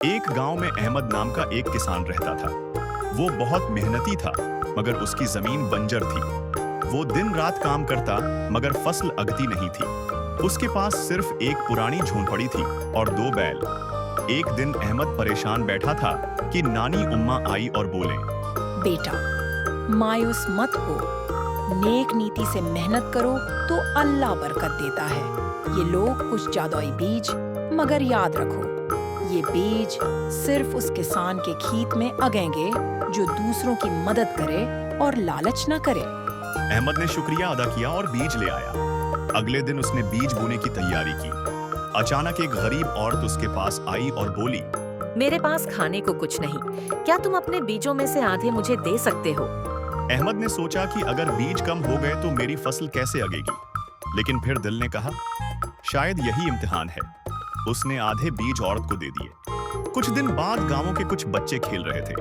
एक गांव में अहमद नाम का एक किसान रहता था। वो बहुत मेहनती था, मगर उसकी जमीन बंजर थी। वो दिन रात काम करता, मगर फसल अगती नहीं थी। उसके पास सिर्फ एक पुरानी झोंपड़ी थी और 2 बैल। एक दिन अहमद परेशान बैठा था कि नानी उम्मा आई और बोले, बेटा, मायूस मत हो। नेक नीति से मेहनत करो तो अल्लाह बरकत देता है। ये लोग कुछ जादुई बीज, मगर याद रखो, ये बीज सिर्फ उस किसान के खेत में उगेंगे जो दूसरों की मदद करे और लालच न करे। अहमद ने शुक्रिया अदा किया और बीज ले आया। अगले दिन उसने बीज बोने की तैयारी की। अचानक एक गरीब औरत उसके पास आई और बोली, मेरे पास खाने को कुछ नहीं, क्या तुम अपने बीजों में से आधे मुझे दे सकते हो? अहमद ने सोचा कि अगर बीज कम हो गए तो मेरी फसल कैसे उगेगी। लेकिन फिर दिल ने कहा, शायद यही इम्तिहान है। उसने आधे बीज औरत को दे दिए। कुछ दिन बाद गांवों के कुछ बच्चे खेल रहे थे।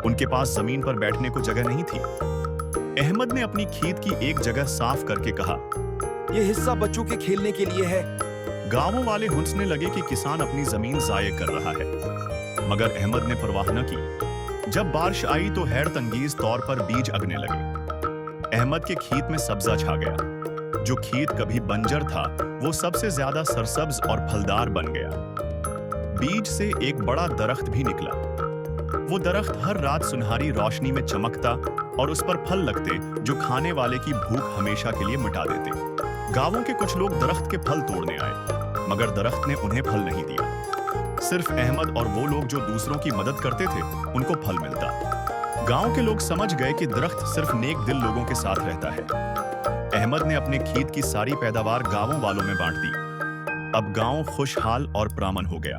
उनके पास जमीन पर बैठने को जगह नहीं थी। अहमद ने अपनी खेत की एक जगह साफ करके कहा, ये हिस्सा बच्चों के खेलने के लिए है। गांवों वाले हंसने लगे कि किसान अपनी जमीन जाये कर रहा है, मगर अहमद ने परवाह न की। जब बारिश आई तो हैरत अंगेज तौर पर बीज उगने लगे। अहमद के खेत में सब्जा छा गया। जो खेत कभी बंजर था, वो सबसे ज्यादा सरसब्ज और फलदार बन गया। बीज से एक बड़ा दरख्त भी निकला। वो दरख्त हर रात सुनहरी रोशनी में चमकता और उस पर फल लगते जो खाने वाले की भूख हमेशा के लिए मिटा देते। गांवों के कुछ लोग दरख्त के फल तोड़ने आए, मगर दरख्त ने उन्हें फल नहीं दिया। सिर्फ अहमद और वो लोग जो दूसरों की मदद करते थे, उनको फल मिलता। गांव के लोग समझ गए कि दरख्त सिर्फ नेक दिल लोगों के साथ रहता है। अहमद ने अपने खेत की सारी पैदावार गांवों वालों में बांट दी। अब गांव खुशहाल और पुरअमन हो गया।